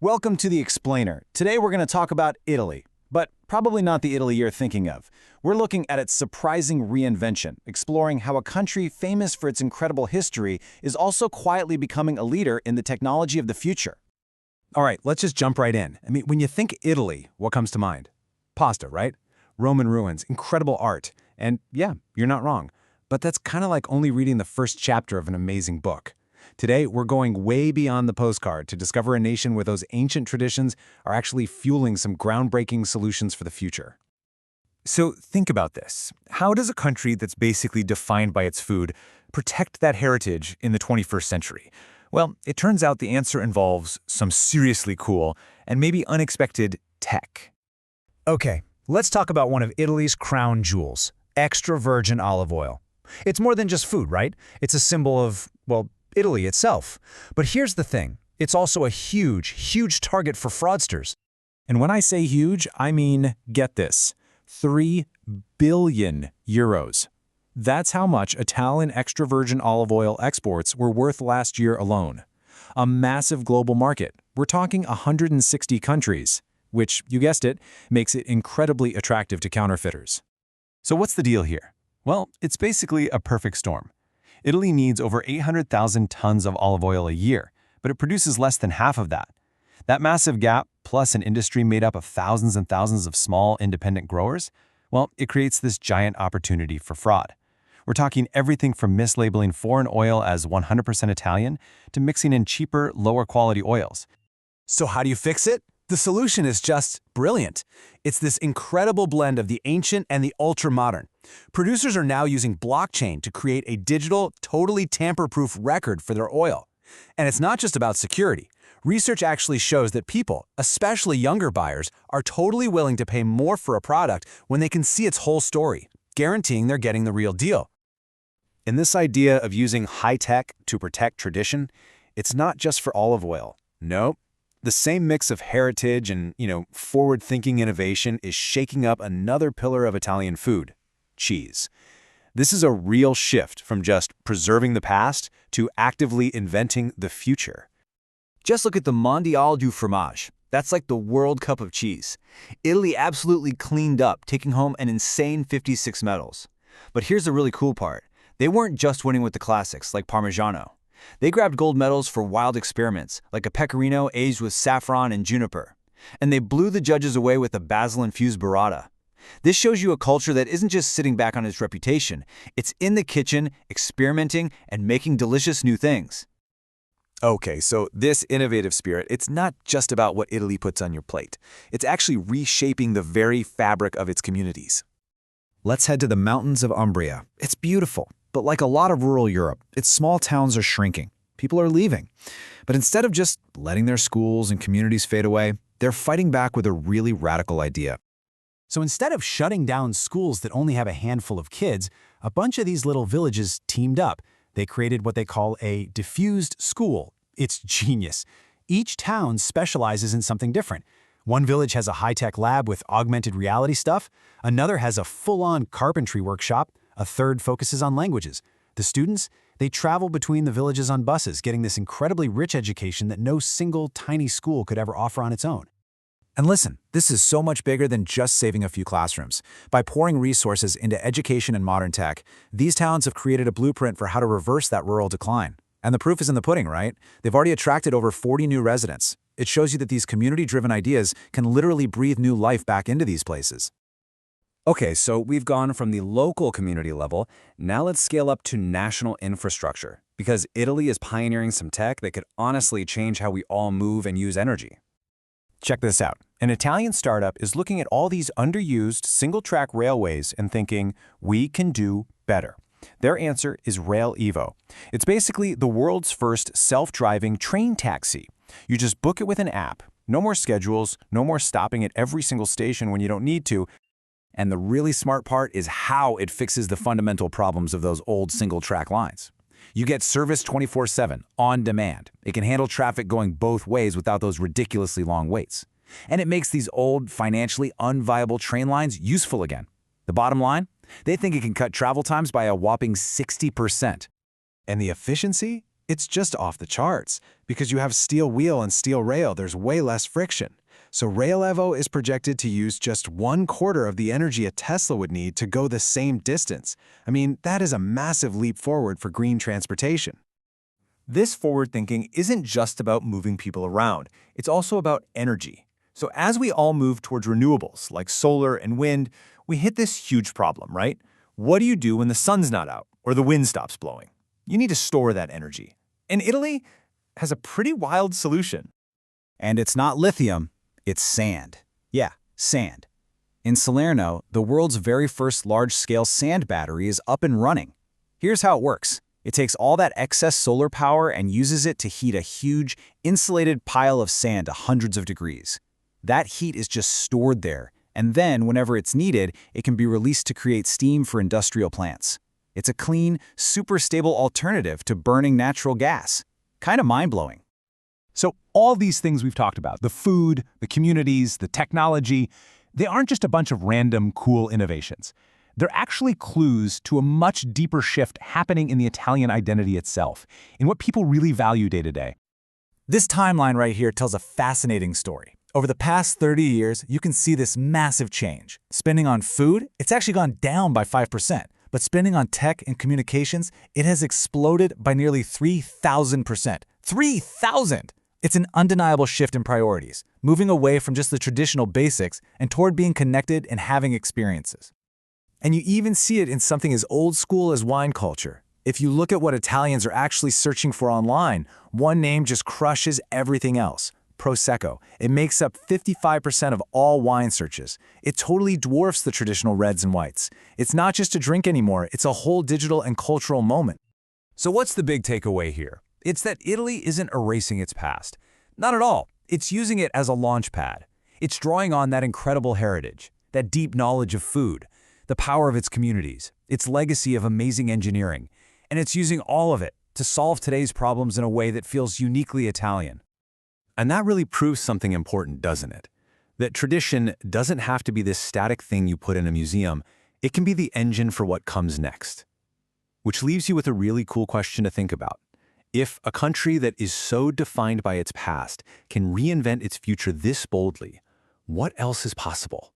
Welcome to The Explainer. Today we're going to talk about Italy, but probably not the Italy you're thinking of. We're looking at its surprising reinvention, exploring how a country famous for its incredible history is also quietly becoming a leader in the technology of the future. All right, let's just jump right in. When you think Italy, what comes to mind? Pasta, right? Roman ruins, incredible art. And yeah, you're not wrong. But that's kind of like only reading the first chapter of an amazing book. Today, we're going way beyond the postcard to discover a nation where those ancient traditions are actually fueling some groundbreaking solutions for the future. So think about this. How does a country that's basically defined by its food protect that heritage in the 21st century? Well, it turns out the answer involves some seriously cool and maybe unexpected tech. Okay, let's talk about one of Italy's crown jewels, extra virgin olive oil. It's more than just food, right? It's a symbol of, well, Italy itself. But here's the thing. It's also a huge target for fraudsters. And when I say huge, I mean, get this, 3 billion euros. That's how much Italian extra virgin olive oil exports were worth last year alone. A massive global market. We're talking 160 countries, which, you guessed it, makes it incredibly attractive to counterfeiters. So what's the deal here? Well, it's basically a perfect storm. Italy needs over 800,000 tons of olive oil a year, but it produces less than half of that. That massive gap, plus an industry made up of thousands and thousands of small, independent growers, well, it creates this giant opportunity for fraud. We're talking everything from mislabeling foreign oil as 100% Italian to mixing in cheaper, lower-quality oils. So how do you fix it? The solution is just brilliant. It's this incredible blend of the ancient and the ultra-modern. Producers are now using blockchain to create a digital, totally tamper-proof record for their oil. And it's not just about security. Research actually shows that people, especially younger buyers, are totally willing to pay more for a product when they can see its whole story, guaranteeing they're getting the real deal. And this idea of using high-tech to protect tradition, it's not just for olive oil. Nope. The same mix of heritage and, forward-thinking innovation is shaking up another pillar of Italian food, cheese. This is a real shift from just preserving the past to actively inventing the future. Just look at the mondial du fromage. That's like the World Cup of cheese. Italy absolutely cleaned up, taking home an insane 56 medals. But here's the really cool part. They weren't just winning with the classics, like Parmigiano. They grabbed gold medals for wild experiments, like a pecorino aged with saffron and juniper. And they blew the judges away with a basil-infused burrata. This shows you a culture that isn't just sitting back on its reputation. It's in the kitchen, experimenting, and making delicious new things. Okay, so this innovative spirit, it's not just about what Italy puts on your plate. It's actually reshaping the very fabric of its communities. Let's head to the mountains of Umbria. It's beautiful. But like a lot of rural Europe, its small towns are shrinking. People are leaving. But instead of just letting their schools and communities fade away, they're fighting back with a really radical idea. So instead of shutting down schools that only have a handful of kids, a bunch of these little villages teamed up. They created what they call a diffused school. It's genius. Each town specializes in something different. One village has a high-tech lab with augmented reality stuff. Another has a full-on carpentry workshop. A third focuses on languages. The students, they travel between the villages on buses, getting this incredibly rich education that no single tiny school could ever offer on its own. And listen, this is so much bigger than just saving a few classrooms. By pouring resources into education and modern tech, these towns have created a blueprint for how to reverse that rural decline. And the proof is in the pudding, right? They've already attracted over 40 new residents. It shows you that these community-driven ideas can literally breathe new life back into these places. Okay, so we've gone from the local community level, now let's scale up to national infrastructure, because Italy is pioneering some tech that could honestly change how we all move and use energy. Check this out. An Italian startup is looking at all these underused single-track railways and thinking, we can do better. Their answer is Rail-evo. It's basically the world's first self-driving train taxi. You just book it with an app. No more schedules, no more stopping at every single station when you don't need to. And the really smart part is how it fixes the fundamental problems of those old single-track lines. You get service 24/7, on demand. It can handle traffic going both ways without those ridiculously long waits. And it makes these old, financially unviable train lines useful again. The bottom line? They think it can cut travel times by a whopping 60%. And the efficiency? It's just off the charts. Because you have steel wheel and steel rail, there's way less friction. So Rail-evo is projected to use just 1/4 of the energy a Tesla would need to go the same distance. I mean, that is a massive leap forward for green transportation. This forward thinking isn't just about moving people around, it's also about energy. So as we all move towards renewables like solar and wind, we hit this huge problem, right? What do you do when the sun's not out or the wind stops blowing? You need to store that energy. And Italy has a pretty wild solution. And it's not lithium, it's sand. Yeah, sand. In Salerno, the world's very first large-scale sand battery is up and running. Here's how it works. It takes all that excess solar power and uses it to heat a huge, insulated pile of sand to hundreds of degrees. That heat is just stored there, and then, whenever it's needed, it can be released to create steam for industrial plants. It's a clean, super stable alternative to burning natural gas. Kind of mind-blowing. So all these things we've talked about, the food, the communities, the technology, they aren't just a bunch of random, cool innovations. They're actually clues to a much deeper shift happening in the Italian identity itself, in what people really value day to day. This timeline right here tells a fascinating story. Over the past 30 years, you can see this massive change. Spending on food, it's actually gone down by 5%, but spending on tech and communications, it has exploded by nearly 3,000%. 3,000! It's an undeniable shift in priorities, moving away from just the traditional basics and toward being connected and having experiences. And you even see it in something as old school as wine culture. If you look at what Italians are actually searching for online, one name just crushes everything else. Prosecco. It makes up 55% of all wine searches. It totally dwarfs the traditional reds and whites. It's not just a drink anymore, it's a whole digital and cultural moment. So what's the big takeaway here? It's that Italy isn't erasing its past. Not at all. It's using it as a launch pad. It's drawing on that incredible heritage, that deep knowledge of food, the power of its communities, its legacy of amazing engineering, and it's using all of it to solve today's problems in a way that feels uniquely Italian. And that really proves something important, doesn't it? That tradition doesn't have to be this static thing you put in a museum. It can be the engine for what comes next. Which leaves you with a really cool question to think about. If a country that is so defined by its past can reinvent its future this boldly, what else is possible?